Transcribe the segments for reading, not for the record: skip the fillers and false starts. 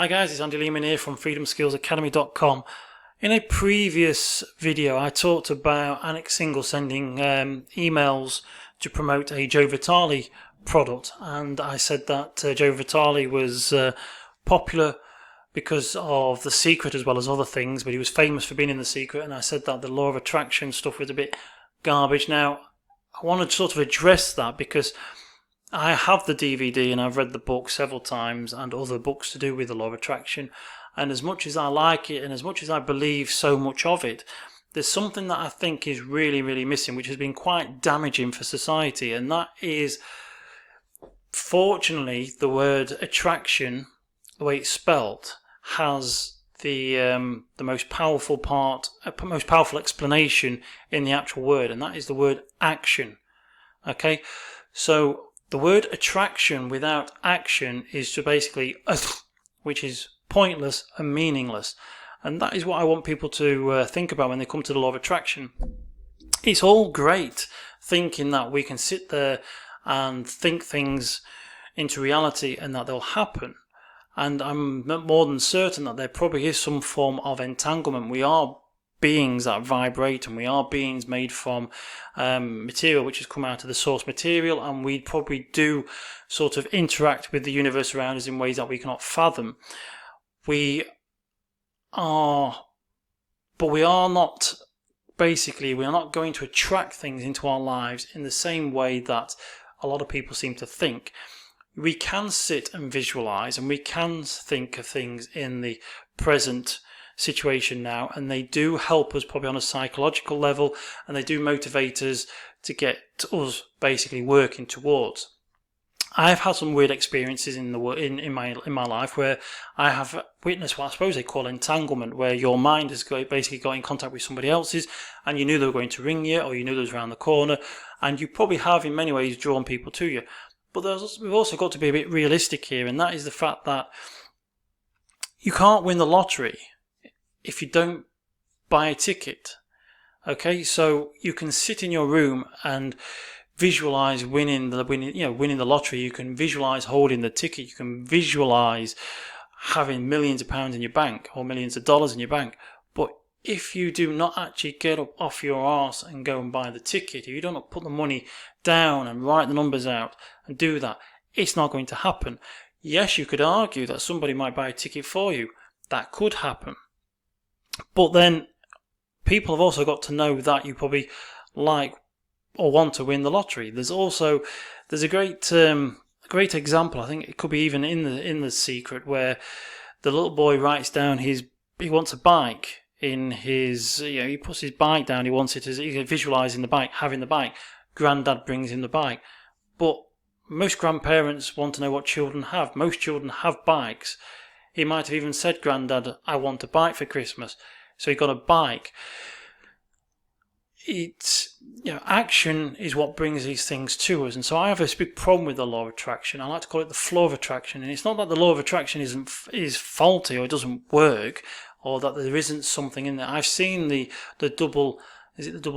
Hi guys, it's Andy Lehman here from freedomskillsacademy.com. In a previous video I talked about Annex Single sending emails to promote a Joe Vitale product, and I said that Joe Vitale was popular because of The Secret as well as other things, but he was famous for being in The Secret, and I said that the law of attraction stuff was a bit garbage. Now I want to sort of address that because I have the DVD and I've read the book several times and other books to do with the law of attraction, and as much as I like it and as much as I believe so much of it, there's something that I think is really missing, which has been quite damaging for society, and that is, fortunately, the word attraction, the way it's spelt, has the most powerful explanation in the actual word, and that is the word action. Okay, so the word attraction without action is to basically, which is pointless and meaningless. And that is what I want people to think about when they come to the law of attraction. It's all great thinking that we can sit there and think things into reality and that they'll happen. And I'm more than certain that there probably is some form of entanglement. We are beings that vibrate, and we are beings made from material which has come out of the source material, and we probably do sort of interact with the universe around us in ways that we cannot fathom. We are not going to attract things into our lives in the same way that a lot of people seem to think. We can sit and visualize, and we can think of things in the present situation now, and they do help us probably on a psychological level, and they do motivate us to get us basically working towards. I've had some weird experiences in my life where I have witnessed what I suppose they call entanglement, where your mind has basically got in contact with somebody else's, and you knew they were going to ring you, or you knew they was around the corner, and you probably have in many ways drawn people to you. But we've also got to be a bit realistic here, and that is the fact that you can't win the lottery if you don't buy a ticket. Okay, so you can sit in your room and visualize winning the lottery. You can visualize holding the ticket. You can visualize having millions of pounds in your bank or millions of dollars in your bank. But if you do not actually get up off your arse and go and buy the ticket, if you don't put the money down and write the numbers out and do that, it's not going to happen. Yes, you could argue that somebody might buy a ticket for you. That could happen. But then people have also got to know that you probably like or want to win the lottery. There's a great example. I think it could be even in the Secret, where the little boy writes down he wants a bike in his, he puts his bike down. He wants it as he can visualising the bike, having the bike. Granddad brings him the bike, but most grandparents want to know what children have. Most children have bikes. He might have even said, "Granddad, I want a bike for Christmas." So he got a bike. Action is what brings these things to us. And so I have this big problem with the law of attraction. I like to call it the flow of attraction. And it's not that the law of attraction is faulty or it doesn't work, or that there isn't something in there. I've seen the double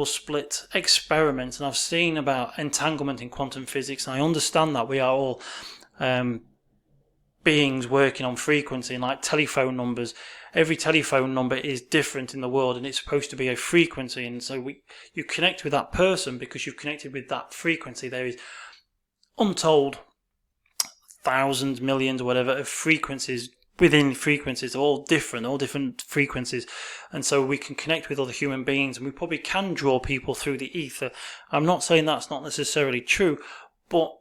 split experiment, and I've seen about entanglement in quantum physics, and I understand that we are all beings working on frequency, and like telephone numbers, every telephone number is different in the world, and it's supposed to be a frequency, and so you connect with that person because you've connected with that frequency. There is untold thousands, millions, or whatever, of frequencies within frequencies, all different frequencies, and so we can connect with other human beings, and we probably can draw people through the ether. I'm not saying that's not necessarily true, but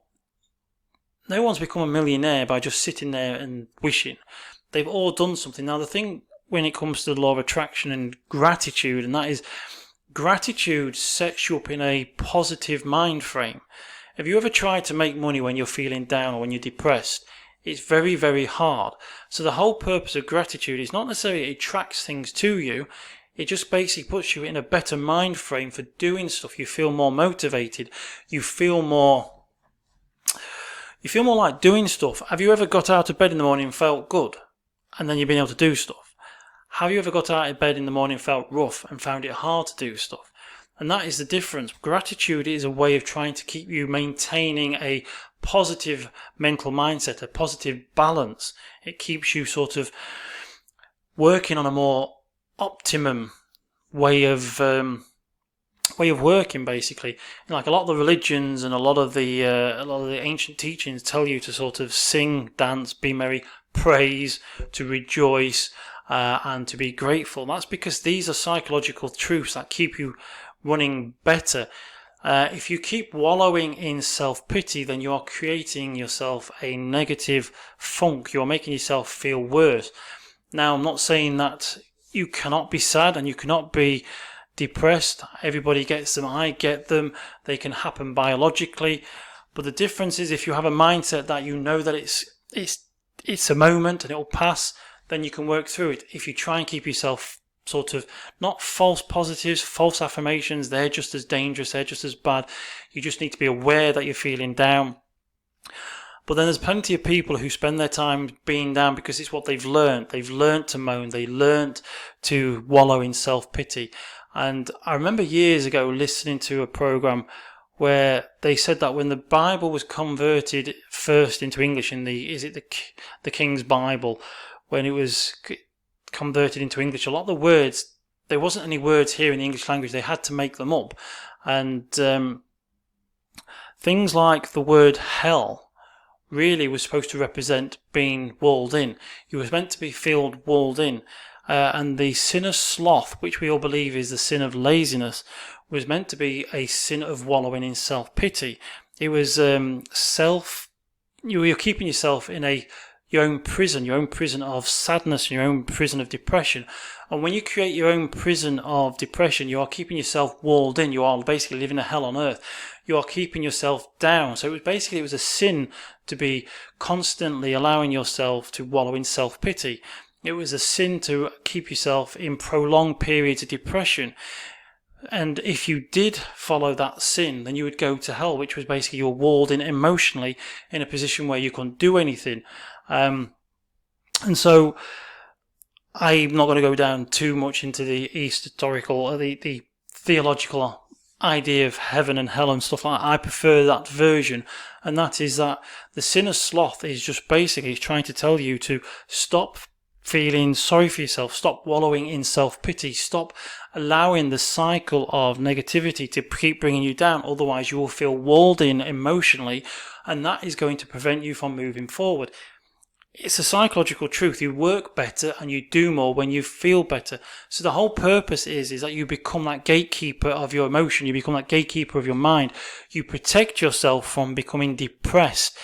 no one's become a millionaire by just sitting there and wishing. They've all done something. Now, the thing when it comes to the law of attraction and gratitude, and that is, gratitude sets you up in a positive mind frame. Have you ever tried to make money when you're feeling down or when you're depressed? It's very hard. So the whole purpose of gratitude is not necessarily it attracts things to you. It just basically puts you in a better mind frame for doing stuff. You feel more motivated. You feel more like doing stuff. Have you ever got out of bed in the morning and felt good, and then you've been able to do stuff? Have you ever got out of bed in the morning and felt rough and found it hard to do stuff? And that is the difference. Gratitude is a way of trying to keep you maintaining a positive mental mindset, a positive balance. It keeps you sort of working on a more optimum way of working, basically. Like a lot of the religions and a lot of the ancient teachings tell you to sort of sing, dance, be merry, praise, to rejoice, and to be grateful. That's because these are psychological truths that keep you running better. If you keep wallowing in self-pity, then you are creating yourself a negative funk. You're making yourself feel worse. Now, I'm not saying that you cannot be sad and you cannot be depressed. Everybody gets them. I get them. They can happen biologically. But the difference is, if you have a mindset that you know that it's a moment and it will pass, then you can work through it. If you try and keep yourself sort of, not false positives, false affirmations, they're just as dangerous, they're just as bad. You just need to be aware that you're feeling down. But then there's plenty of people who spend their time being down because it's what they've learned. They've learned to moan. They learned to wallow in self-pity. And I remember years ago listening to a program where they said that when the Bible was converted first into English in the King's Bible, when it was converted into English, a lot of the words, there wasn't any words here in the English language. They had to make them up. And things like the word hell really was supposed to represent being walled in. You were meant to be filled walled in. And the sin of sloth, which we all believe is the sin of laziness, was meant to be a sin of wallowing in self-pity. It was you're keeping yourself in your own prison of sadness, your own prison of depression. And when you create your own prison of depression, you are keeping yourself walled in. You are basically living a hell on earth. You are keeping yourself down. So it was a sin to be constantly allowing yourself to wallow in self-pity. It was a sin to keep yourself in prolonged periods of depression. And if you did follow that sin, then you would go to hell, which was basically you're walled in emotionally in a position where you couldn't do anything. And so I'm not going to go down too much into the historical, the theological idea of heaven and hell and stuff like that. I prefer that version, and that is that the sin of sloth is just basically trying to tell you to stop feeling sorry for yourself, stop wallowing in self-pity, stop allowing the cycle of negativity to keep bringing you down, otherwise you will feel walled in emotionally, and that is going to prevent you from moving forward. It's a psychological truth. You work better and you do more when you feel better. So the whole purpose is that you become that gatekeeper of your emotion, you become that gatekeeper of your mind. You protect yourself from becoming depressed.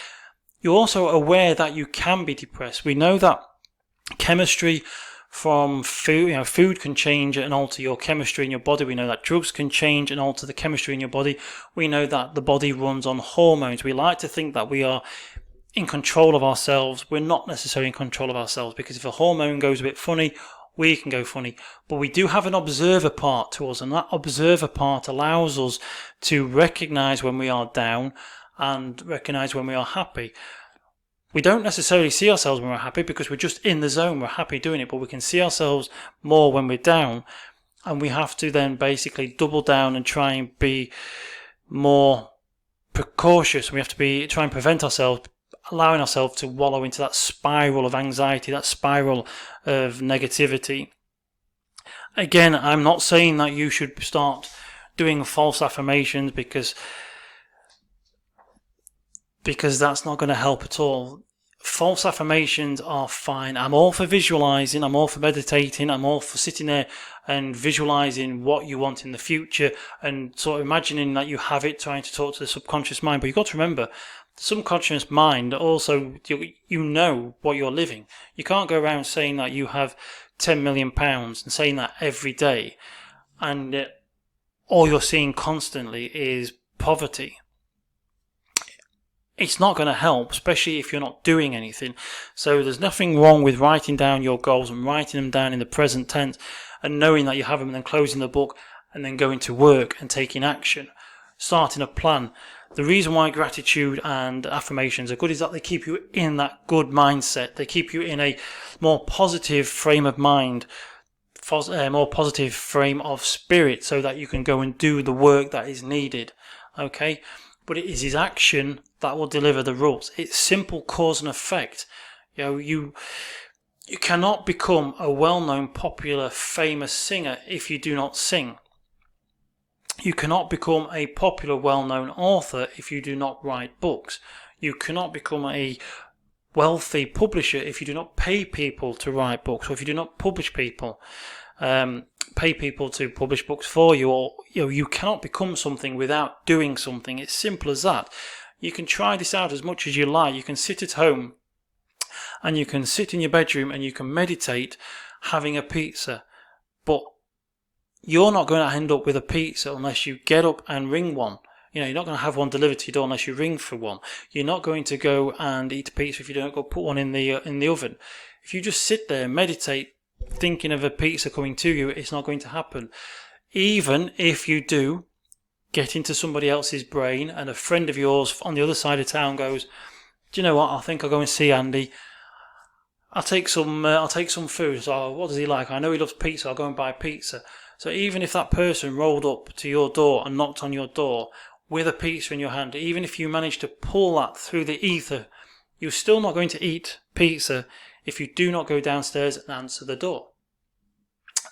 You're also aware that you can be depressed. We know that chemistry from food, food can change and alter your chemistry in your body. We know that drugs can change and alter the chemistry in your body. We know that the body runs on hormones. We like to think that we are in control of ourselves. We're not necessarily in control of ourselves, because if a hormone goes a bit funny, we can go funny. But we do have an observer part to us, and that observer part allows us to recognize when we are down and recognize when we are happy. We don't necessarily see ourselves when we're happy because we're just in the zone, we're happy doing it, but we can see ourselves more when we're down, and we have to then basically double down and try and be more precautious. We have to try and prevent ourselves allowing ourselves to wallow into that spiral of anxiety, that spiral of negativity. Again, I'm not saying that you should start doing false affirmations because that's not going to help at all. False affirmations are fine. I'm all for visualizing, I'm all for meditating, I'm all for sitting there and visualizing what you want in the future and sort of imagining that you have it, trying to talk to the subconscious mind. But you've got to remember, the subconscious mind also, you know what you're living. You can't go around saying that you have £10 million and saying that every day, and all you're seeing constantly is poverty. It's not going to help, especially if you're not doing anything. So there's nothing wrong with writing down your goals and writing them down in the present tense and knowing that you have them, and then closing the book and then going to work and taking action, starting a plan. The reason why gratitude and affirmations are good is that they keep you in that good mindset. They keep you in a more positive frame of mind, a more positive frame of spirit, so that you can go and do the work that is needed. Okay? But it is his action that will deliver the rules. It's simple cause and effect. You cannot become a well-known, popular, famous singer if you do not sing. You cannot become a popular, well-known author if you do not write books. You cannot become a wealthy publisher if you do not pay people to write books, or if you do not publish people, pay people to publish books for you, or you cannot become something without doing something. It's simple as that. You can try this out as much as you like. You can sit at home and you can sit in your bedroom and you can meditate having a pizza, but you're not going to end up with a pizza unless you get up and ring one. You're not going to have one delivered to your door unless you ring for one. You're not going to go and eat a pizza if you don't go put one in the oven. If you just sit there and meditate thinking of a pizza coming to you, it's not going to happen. Even if you do get into somebody else's brain and a friend of yours on the other side of town goes, do you know what, I think I'll go and see Andy. I'll take some food. So what does he like? I know he loves pizza. I'll go and buy pizza. So even if that person rolled up to your door and knocked on your door with a pizza in your hand, even if you manage to pull that through the ether, you're still not going to eat pizza if you do not go downstairs and answer the door.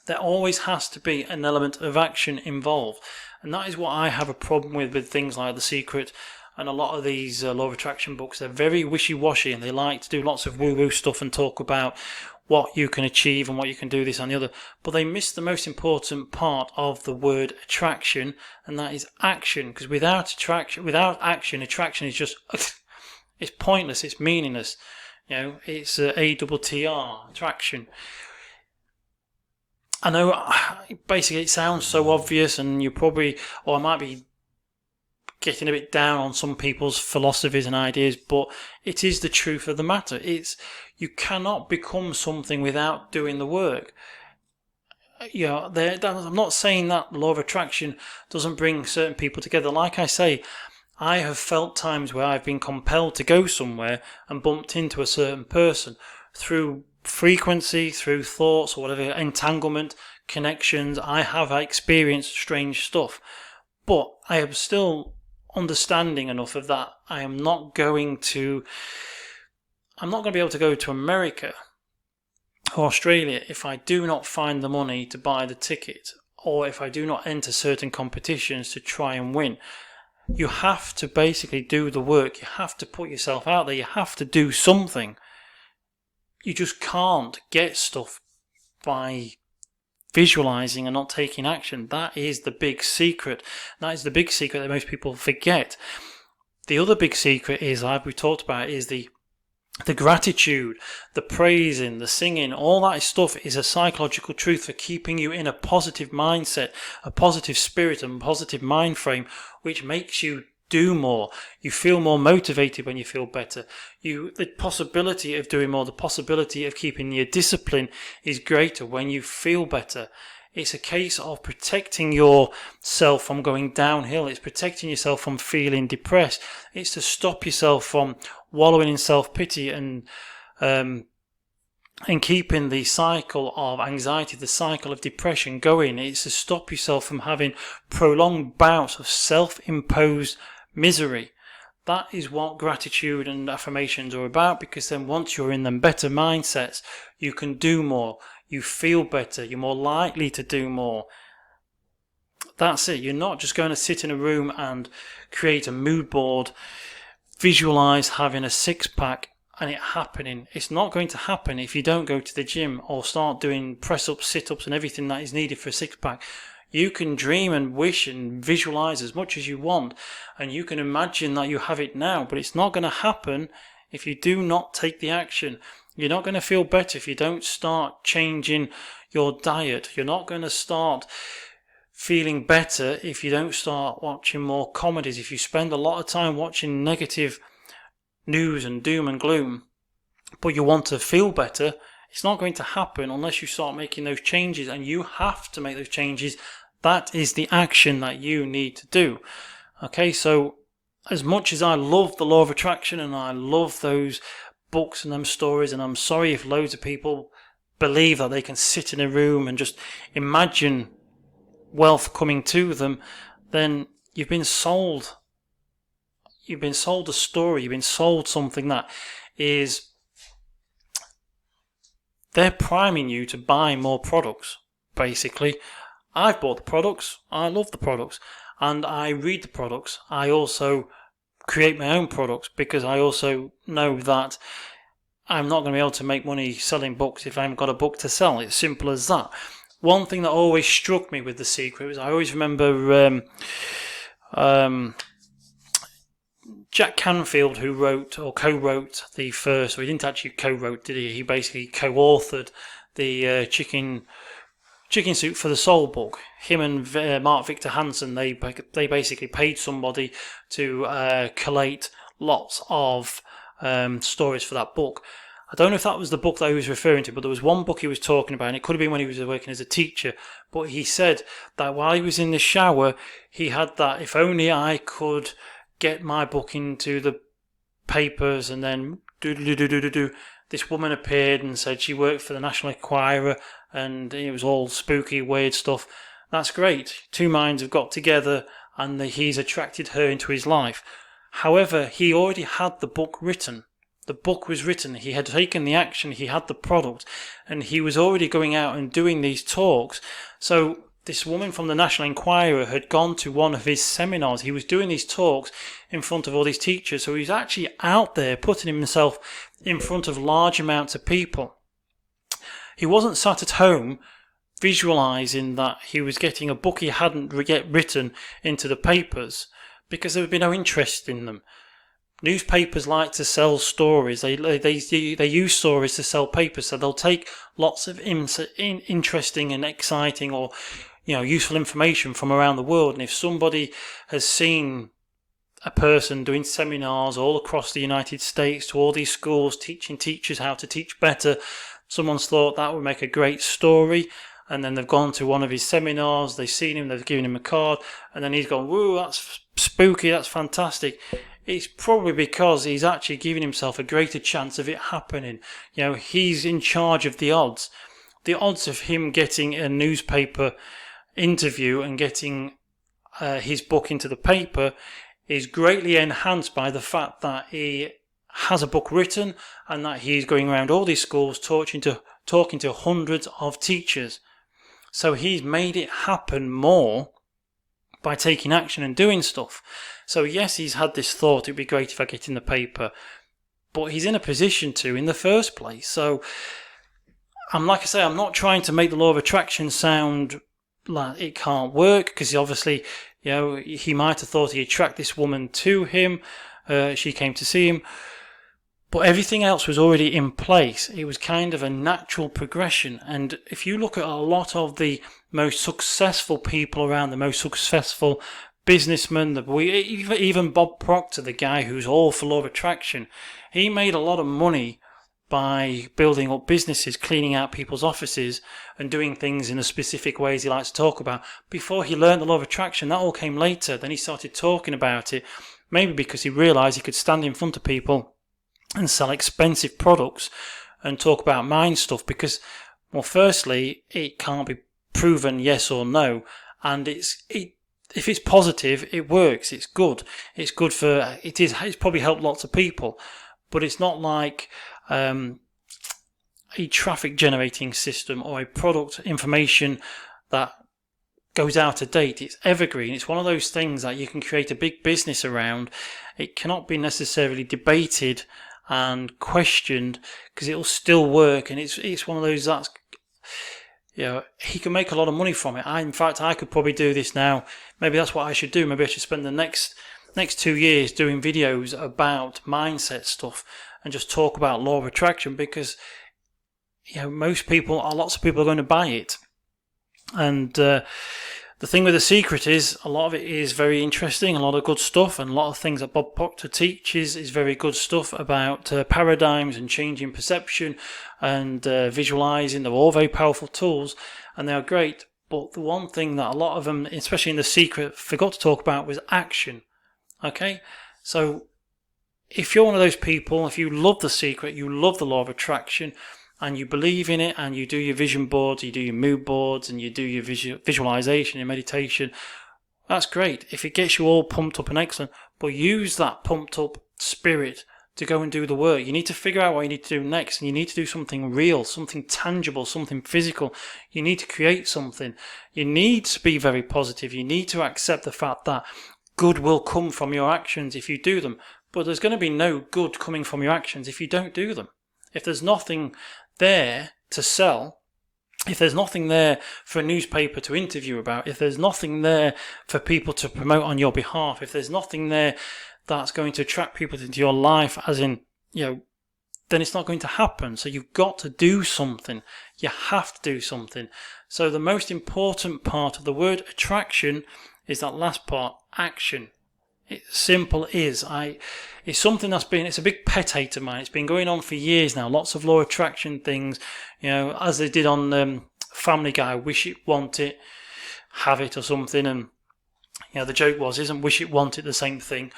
There always has to be an element of action involved. And that is what I have a problem with things like The Secret and a lot of these law of attraction books. They're very wishy-washy and they like to do lots of woo-woo stuff and talk about what you can achieve and what you can do, this and the other. But they miss the most important part of the word attraction, and that is action. Because without action, attraction is just, it's pointless, it's meaningless. It's ATTR, attraction. I know basically it sounds so obvious, and you probably, or I might be getting a bit down on some people's philosophies and ideas, but it is the truth of the matter. You cannot become something without doing the work. I'm not saying that the law of attraction doesn't bring certain people together. Like I say, I have felt times where I've been compelled to go somewhere and bumped into a certain person through frequency, through thoughts or whatever, entanglement, connections. I have experienced strange stuff, but I am still understanding enough of that. I'm not going to be able to go to America or Australia if I do not find the money to buy the ticket, or if I do not enter certain competitions to try and win. You have to basically do the work. You have to put yourself out there. You have to do something. You just can't get stuff by visualizing and not taking action. That is the big secret. That is the big secret that most people forget. The other big secret is, like we talked about, is the gratitude, the praising, the singing. All that stuff is a psychological truth for keeping you in a positive mindset, a positive spirit and positive mind frame, which makes you do more. You feel more motivated when you feel better. The possibility of doing more, the possibility of keeping your discipline is greater when you feel better. It's a case of protecting yourself from going downhill. It's protecting yourself from feeling depressed. It's to stop yourself from wallowing in self-pity and keeping the cycle of anxiety, the cycle of depression going. It's to stop yourself from having prolonged bouts of self-imposed misery. That is what gratitude and affirmations are about, because then once you're in them better mindsets, you can do more, you feel better, you're more likely to do more. That's it. You're not just going to sit in a room and create a mood board, visualize having a six-pack and it happening. It's not going to happen if you don't go to the gym or start doing press-ups, sit-ups and everything that is needed for a six-pack. You can dream and wish and visualize as much as you want, and you can imagine that you have it now, but it's not going to happen if you do not take the action. You're not going to feel better if you don't start changing your diet. You're not going to start feeling better if you don't start watching more comedies. If you spend a lot of time watching negative news and doom and gloom, but you want to feel better, it's not going to happen unless you start making those changes, and you have to make those changes. That is the action that you need to do. Okay, so as much as I love the law of attraction and I love those books and them stories, and I'm sorry if loads of people believe that they can sit in a room and just imagine wealth coming to them, then you've been sold you've been sold a story, you've been sold something that is, they're priming you to buy more products, basically. I've bought the products, I love the products, and I read the products. I also create my own products because I also know that I'm not going to be able to make money selling books if I haven't got a book to sell. It's simple as that. One thing that always struck me with The Secret was I always remember Jack Canfield, who wrote or co-wrote the first, or he didn't actually co-wrote, did he? He basically co-authored the Chicken Soup for the Soul book. Him and Mark Victor Hansen, they basically paid somebody to collate lots of stories for that book. I don't know if that was the book that he was referring to, but there was one book he was talking about, and it could have been when he was working as a teacher, but he said that while he was in the shower, he had that, if only I could get my book into the papers, and then this woman appeared and said she worked for the National Enquirer, and it was all spooky, weird stuff. That's great. Two minds have got together, and he's attracted her into his life. However, he already had the book written. The book was written. He had taken the action. He had the product, and he was already going out and doing these talks. So this woman from the National Enquirer had gone to one of his seminars. He was doing these talks in front of all these teachers. So he was actually out there putting himself in front of large amounts of people. He wasn't sat at home visualizing that he was getting a book he hadn't yet written into the papers, because there would be no interest in them. Newspapers like to sell stories. They use stories to sell papers, so they'll take lots of interesting and exciting or useful information from around the world. And if somebody has seen a person doing seminars all across the United States to all these schools, teaching teachers how to teach better, someone's thought that would make a great story, and then they've gone to one of his seminars, they've seen him, they've given him a card, and then he's gone, whoa, that's spooky, that's fantastic. It's probably because he's actually giving himself a greater chance of it happening. He's in charge of the odds. The odds of him getting a newspaper interview and getting his book into the paper is greatly enhanced by the fact that he has a book written and that he's going around all these schools talking to hundreds of teachers. So he's made it happen more by taking action and doing stuff. So yes, he's had this thought, it'd be great if I get in the paper, but he's in a position to in the first place. So I'm not trying to make the law of attraction sound like it can't work, because obviously, he might have thought he'd attract this woman to him. She came to see him, but everything else was already in place. It was kind of a natural progression. And if you look at a lot of the most successful people around, the most successful businessmen, even Bob Proctor, the guy who's all for law of attraction, he made a lot of money by building up businesses, cleaning out people's offices and doing things in the specific ways he likes to talk about. Before he learned the law of attraction, that all came later. Then he started talking about it, maybe because he realized he could stand in front of people and sell expensive products and talk about mind stuff, because, well, firstly, it can't be proven yes or no, and if it's positive, it works, it's good it's probably helped lots of people, but it's not like a traffic generating system or a product information that goes out of date. It's evergreen. It's one of those things that you can create a big business around. It cannot be necessarily debated and questioned, because it'll still work, and it's one of those that's, he can make a lot of money from it. In fact, I could probably do this now. Maybe that's what I should do. Maybe I should spend the next 2 years doing videos about mindset stuff and just talk about law of attraction, because lots of people are going to buy it. And the thing with The Secret is a lot of it is very interesting, a lot of good stuff, and a lot of things that Bob Proctor teaches is very good stuff about paradigms and changing perception and visualizing. They're all very powerful tools, and they are great. But the one thing that a lot of them, especially in The Secret, forgot to talk about was action. Okay? So if you're one of those people, if you love The Secret, you love the law of attraction, and you believe in it, and you do your vision boards, you do your mood boards, and you do your visualization, your meditation, that's great. If it gets you all pumped up and excellent, but use that pumped up spirit to go and do the work. You need to figure out what you need to do next, and you need to do something real, something tangible, something physical. You need to create something. You need to be very positive. You need to accept the fact that good will come from your actions if you do them, but there's going to be no good coming from your actions if you don't do them. If there's nothing there to sell, if there's nothing there for a newspaper to interview about, if there's nothing there for people to promote on your behalf, if there's nothing there that's going to attract people into your life, as in, then it's not going to happen. So you've got to do something. You have to do something. So the most important part of the word attraction is that last part, action. It's simple is. It's something it's a big pet hate of mine. It's been going on for years now. Lots of law of attraction things, as they did on Family Guy, wish it, want it, have it or something. And, the joke was, isn't wish it, want it the same thing?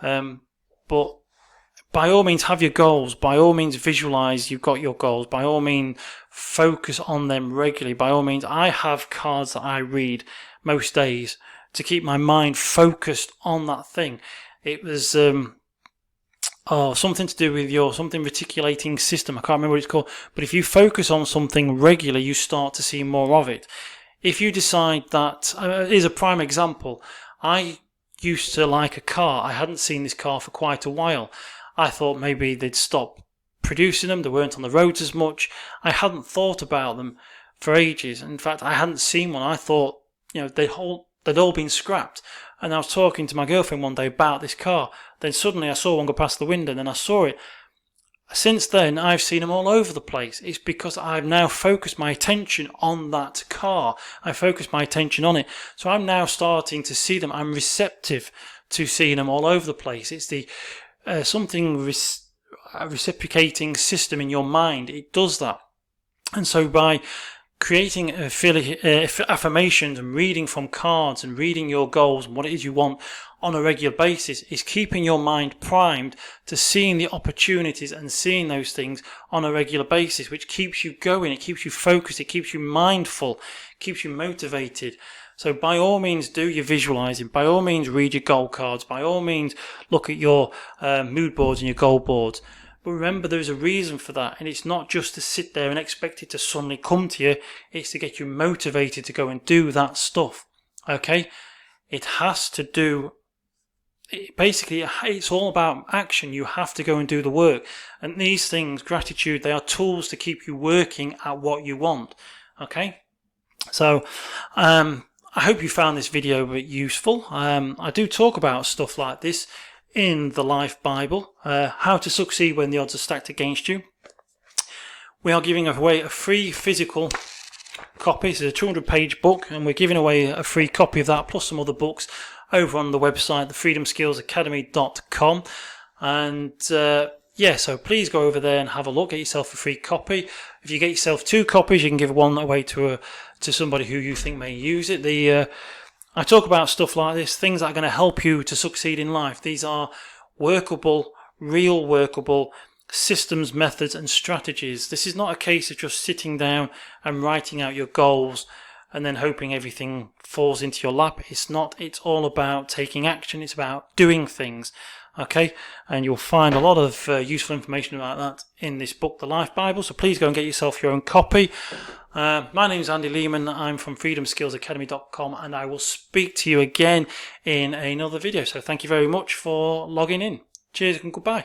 But by all means, have your goals. By all means, visualize you've got your goals. By all means, focus on them regularly. By all means, I have cards that I read most days to keep my mind focused on that thing. It was something to do with something reticulating system. I can't remember what it's called. But if you focus on something regularly, you start to see more of it. If you decide that, here's a prime example. I used to like a car. I hadn't seen this car for quite a while. I thought maybe they'd stop producing them. They weren't on the roads as much. I hadn't thought about them for ages. In fact, I hadn't seen one. I thought, they'd all been scrapped. And I was talking to my girlfriend one day about this car. Then suddenly I saw one go past the window, and then I saw it. Since then, I've seen them all over the place. It's because I've now focused my attention on that car. I focused my attention on it. So I'm now starting to see them. I'm receptive to seeing them all over the place. It's the reciprocating system in your mind. It does that. And so by creating affirmations and reading from cards and reading your goals and what it is you want on a regular basis is keeping your mind primed to seeing the opportunities and seeing those things on a regular basis, which keeps you going, it keeps you focused, it keeps you mindful, keeps you motivated. So by all means do your visualizing, by all means read your goal cards, by all means look at your mood boards and your goal boards. But remember, there's a reason for that, and it's not just to sit there and expect it to suddenly come to you. It's to get you motivated to go and do that stuff. Okay? It has to do. Basically, it's all about action. You have to go and do the work. And these things, gratitude, they are tools to keep you working at what you want. Okay? So, I hope you found this video useful. I do talk about stuff like this in the Life Bible, how to succeed when the odds are stacked against you. We are giving away a free physical copy. It's a 200-page book, and we're giving away a free copy of that, plus some other books, over on the website, thefreedomskillsacademy.com. And so please go over there and have a look, get yourself a free copy. If you get yourself 2 copies, you can give one away to somebody who you think may use it. I talk about stuff like this, things that are going to help you to succeed in life. These are workable, real workable systems, methods and strategies. This is not a case of just sitting down and writing out your goals and then hoping everything falls into your lap. It's not. It's all about taking action. It's about doing things. Okay? And you'll find a lot of useful information about that in this book, The Life Bible. So please go and get yourself your own copy. My name is Andy Lehman. I'm from freedomskillsacademy.com, and I will speak to you again in another video. So thank you very much for logging in. Cheers and goodbye.